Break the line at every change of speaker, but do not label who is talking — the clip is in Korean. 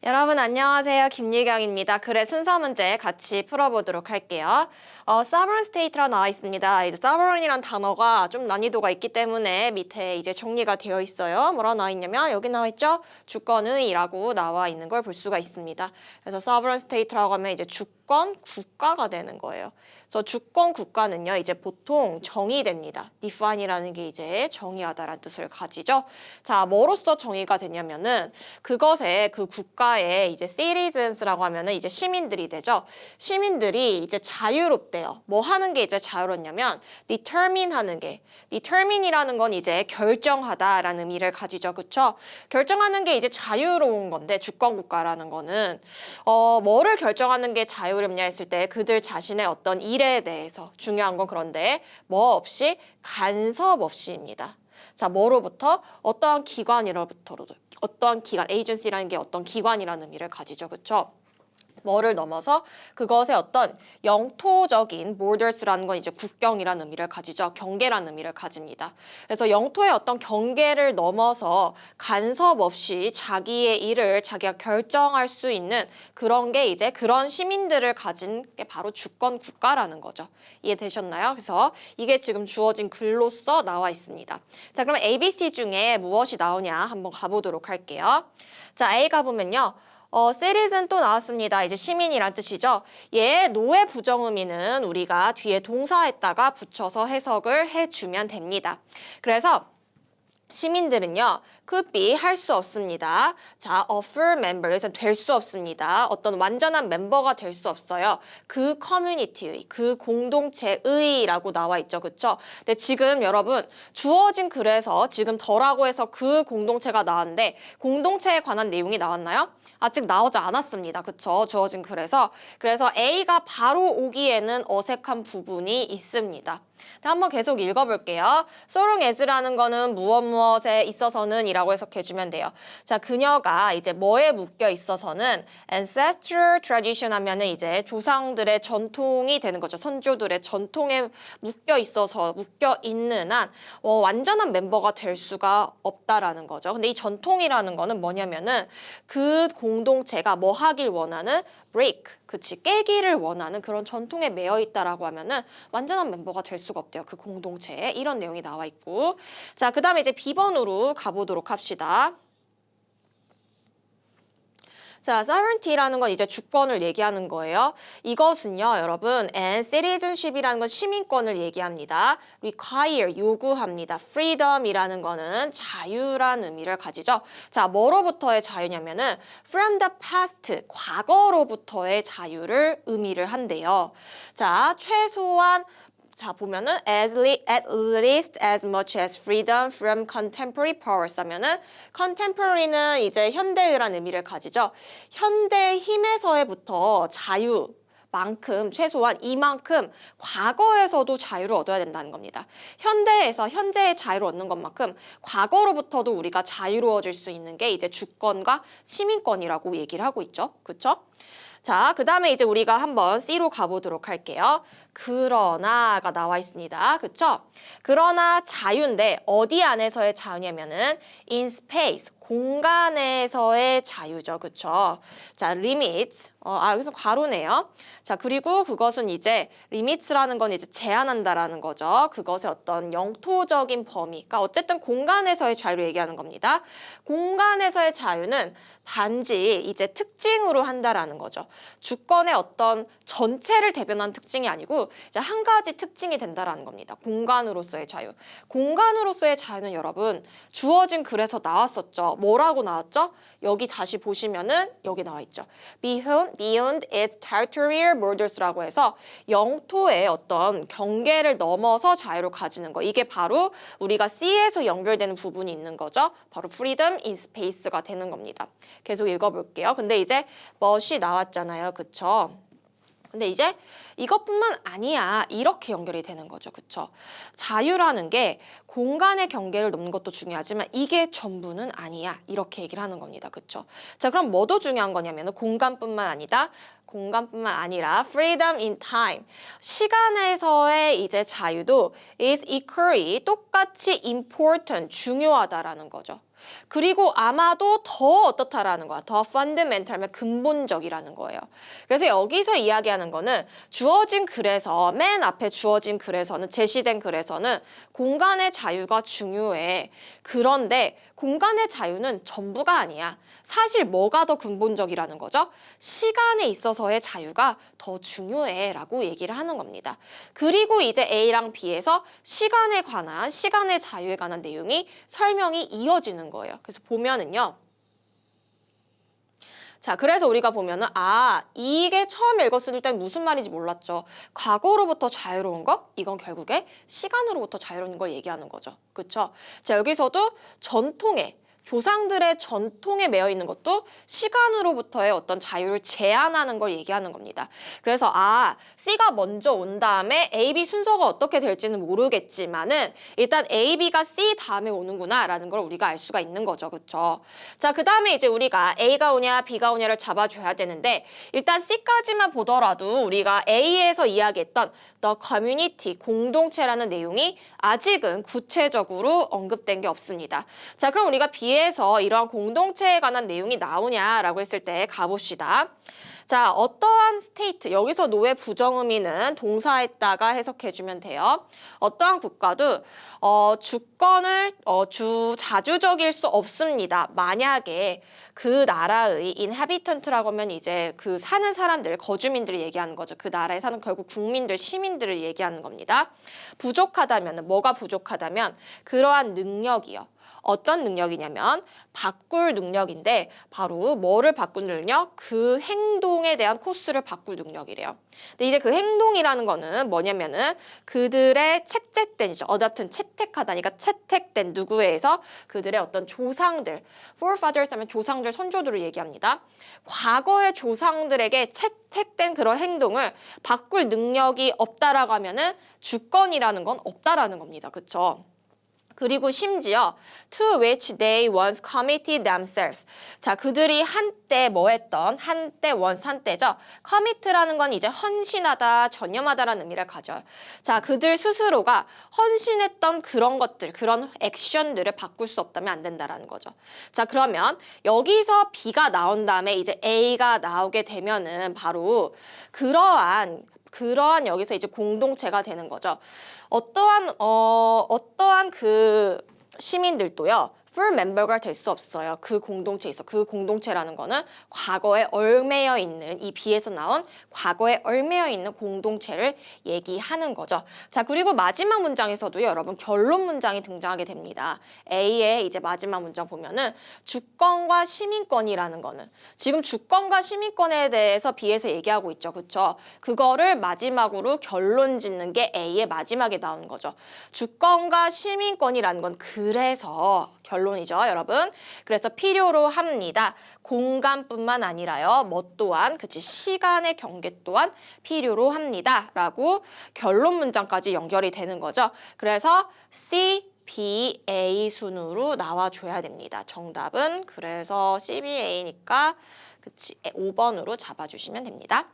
여러분 안녕하세요. 김예경입니다. 글의 순서 문제 같이 풀어보도록 할게요. sovereign state라 나와 있습니다. 이제 sovereign이란 단어가 좀 난이도가 있기 때문에 밑에 이제 정리가 되어 있어요. 뭐라 나와 있냐면 여기 나와 있죠? 주권의라고 나와 있는 걸 볼 수가 있습니다. 그래서 sovereign state라고 하면 이제 주권 국가가 되는 거예요. 그래서 주권 국가는요, 이제 보통 정의됩니다. define이라는 게 이제 정의하다라는 뜻을 가지죠. 자, 뭐로써 정의가 되냐면은 그것에 그 국가의 이제 citizens라고 하면은 이제 시민들이 되죠. 시민들이 이제 자유롭대요. 뭐 하는 게 이제 자유롭냐면 determine 하는 게 determine이라는 건 이제 결정하다라는 의미를 가지죠. 그쵸? 결정하는 게 이제 자유로운 건데 주권 국가라는 거는 뭐를 결정하는 게 자유롭냐 했을 때 그들 자신의 어떤 일에 대해서 중요한 건 그런데 뭐 없이 간섭 없이입니다. 자, 뭐로부터? 어떠한 기관으로부터로도 어떠한 기관, 에이전시라는 게 어떤 기관이라는 의미를 가지죠. 그쵸? 뭐를 넘어서 그것의 어떤 영토적인 borders라는 건 이제 국경이라는 의미를 가지죠. 경계라는 의미를 가집니다. 그래서 영토의 어떤 경계를 넘어서 간섭 없이 자기의 일을 자기가 결정할 수 있는 그런 게 이제 그런 시민들을 가진 게 바로 주권 국가라는 거죠. 이해되셨나요? 그래서 이게 지금 주어진 글로써 나와 있습니다. 자, 그럼 ABC 중에 무엇이 나오냐 한번 가보도록 할게요. 자, A 가보면요. citizen 또 나왔습니다. 이제 시민이란 뜻이죠. 얘 노의 부정의미는 우리가 뒤에 동사에다가 붙여서 해석을 해주면 됩니다. 그래서 시민들은요, could be 할 수 없습니다. 자, a full member에서 될 수 없습니다. 어떤 완전한 멤버가 될 수 없어요. 그 커뮤니티의, 그 공동체의라고 나와 있죠. 그쵸? 근데 지금 여러분 주어진 글에서 지금 더라고 해서 그 공동체가 나왔는데 공동체에 관한 내용이 나왔나요? 아직 나오지 않았습니다. 그쵸? 주어진 글에서. 그래서 A가 바로 오기에는 어색한 부분이 있습니다. 한번 계속 읽어볼게요. so long as라는 거는 무엇에 있어서는 이라고 해석해주면 돼요. 자, 그녀가 이제 뭐에 묶여 있어서는 ancestral tradition 하면은 이제 조상들의 전통이 되는 거죠. 선조들의 전통에 묶여 있어서 묶여 있는 한 완전한 멤버가 될 수가 없다라는 거죠. 근데 이 전통이라는 거는 뭐냐면은 그 공동체가 뭐 하길 원하는 break, 그치, 깨기를 원하는 그런 전통에 매여 있다라고 하면은 완전한 멤버가 될 수가 없대요. 그 공동체에 이런 내용이 나와 있고. 자, 그 다음에 이제 B번으로 가보도록 합시다. 자, sovereignty라는 건 이제 주권을 얘기하는 거예요. 이것은요, 여러분, and citizenship이라는 건 시민권을 얘기합니다. require, 요구합니다. freedom이라는 거는 자유란 의미를 가지죠. 자, 뭐로부터의 자유냐면은 from the past, 과거로부터의 자유를 의미를 한대요. 자, 최소한 자, 보면은 at least as much as freedom from contemporary powers 하면은 contemporary는 이제 현대의란 의미를 가지죠. 현대 힘에서부터 자유만큼 최소한 이만큼 과거에서도 자유를 얻어야 된다는 겁니다. 현대에서 현재의 자유를 얻는 것만큼 과거로부터도 우리가 자유로워질 수 있는 게 이제 주권과 시민권이라고 얘기를 하고 있죠. 그렇죠? 자, 그 다음에 이제 우리가 한번 C로 가보도록 할게요. 그러나가 나와 있습니다. 그쵸? 그러나 자유인데 어디 안에서의 자유냐면은 in space, 공간에서의 자유죠. 그쵸? 자, limits. 여기서 괄호네요. 자, 그리고 그것은 이제 limits라는 건 이제 제한한다라는 거죠. 그것의 어떤 영토적인 범위. 그러니까 어쨌든 공간에서의 자유를 얘기하는 겁니다. 공간에서의 자유는 단지 이제 특징으로 한다라는 거죠. 주권의 어떤 전체를 대변하는 특징이 아니고 이제 한 가지 특징이 된다라는 겁니다. 공간으로서의 자유. 공간으로서의 자유는 여러분 주어진 글에서 나왔었죠. 뭐라고 나왔죠? 여기 다시 보시면은 여기 나와 있죠. Beyond its territorial borders라고 해서 영토의 어떤 경계를 넘어서 자유를 가지는 거. 이게 바로 우리가 C에서 연결되는 부분이 있는 거죠. 바로 freedom in space가 되는 겁니다. 계속 읽어볼게요. 근데 이제 멋이 나왔잖아요. 그쵸? 근데 이제 이것뿐만 아니야. 이렇게 연결이 되는 거죠. 그쵸? 자유라는 게 공간의 경계를 넘는 것도 중요하지만 이게 전부는 아니야. 이렇게 얘기를 하는 겁니다. 그쵸? 자, 그럼 뭐도 중요한 거냐면 공간뿐만 아니라 freedom in time. 시간에서의 이제 자유도 is equally 똑같이 important, 중요하다라는 거죠. 그리고 아마도 더 어떻다라는 거야. 더 fundamental면 근본적이라는 거예요. 그래서 여기서 이야기하는 거는 주어진 글에서 맨 앞에 주어진 글에서는 제시된 글에서는 공간의 자유가 중요해. 그런데 공간의 자유는 전부가 아니야. 사실 뭐가 더 근본적이라는 거죠? 시간에 있어서의 자유가 더 중요해 라고 얘기를 하는 겁니다. 그리고 이제 A랑 B에서 시간에 관한, 시간의 자유에 관한 내용이 설명이 이어지는 거예요. 그래서 보면은요. 자, 그래서 우리가 보면은 이게 처음 읽었을 땐 무슨 말인지 몰랐죠. 과거로부터 자유로운 거? 이건 결국에 시간으로부터 자유로운 걸 얘기하는 거죠. 그쵸? 자, 여기서도 조상들의 전통에 매여 있는 것도 시간으로부터의 어떤 자유를 제한하는 걸 얘기하는 겁니다. 그래서 C가 먼저 온 다음에 A, B 순서가 어떻게 될지는 모르겠지만은 일단 A, B가 C 다음에 오는구나 라는 걸 우리가 알 수가 있는 거죠. 그쵸? 자, 그 다음에 이제 우리가 A가 오냐 B가 오냐를 잡아줘야 되는데 일단 C까지만 보더라도 우리가 A에서 이야기했던 The Community, 공동체라는 내용이 아직은 구체적으로 언급된 게 없습니다. 자, 그럼 우리가 B에서 이러한 공동체에 관한 내용이 나오냐라고 했을 때 가봅시다. 자, 어떠한 스테이트, 여기서 노의 부정의미는 동사에다가 해석해주면 돼요. 어떠한 국가도 주권을 자주적일 수 없습니다. 만약에 그 나라의 inhabitant라고 하면 이제 그 사는 사람들, 거주민들을 얘기하는 거죠. 그 나라에 사는 결국 국민들, 시민들을 얘기하는 겁니다. 부족하다면, 뭐가 부족하다면 그러한 능력이요. 어떤 능력이냐면 바꿀 능력인데 바로 뭐를 바꿀 능력? 그 행동에 대한 코스를 바꿀 능력이래요. 근데 이제 그 행동이라는 거는 뭐냐면은 그들의 채택된이죠. 어답튼 채택하다니까 채택된 누구에서 그들의 어떤 조상들, forefathers 하면 조상들, 선조들을 얘기합니다. 과거의 조상들에게 채택된 그런 행동을 바꿀 능력이 없다라고 하면은 주권이라는 건 없다라는 겁니다. 그쵸? 그리고 심지어 to which they once committed themselves. 자, 그들이 한때 뭐 했던, 한때 once 한때죠. commit라는 건 이제 헌신하다, 전념하다라는 의미를 가져요. 자, 그들 스스로가 헌신했던 그런 것들, 그런 액션들을 바꿀 수 없다면 안 된다라는 거죠. 자, 그러면 여기서 B가 나온 다음에 이제 A가 나오게 되면은 바로 그러한 여기서 이제 공동체가 되는 거죠. 어떠한 그 시민들도요. full member가 될 수 없어요. 그 공동체에 있어. 그 공동체라는 거는 과거에 얽매여 있는 이 B에서 나온 과거에 얽매여 있는 공동체를 얘기하는 거죠. 자, 그리고 마지막 문장에서도 여러분 결론 문장이 등장하게 됩니다. A의 이제 마지막 문장 보면은 주권과 시민권이라는 거는 지금 주권과 시민권에 대해서 B에서 얘기하고 있죠. 그쵸? 그거를 마지막으로 결론 짓는 게 A의 마지막에 나오는 거죠. 주권과 시민권이라는 건 그래서 결론이죠, 여러분. 그래서 필요로 합니다. 공간뿐만 아니라요. 뭐 또한, 시간의 경계 또한 필요로 합니다. 라고 결론 문장까지 연결이 되는 거죠. 그래서 C, B, A 순으로 나와줘야 됩니다. 정답은 그래서 C, B, A니까 5번으로 잡아주시면 됩니다.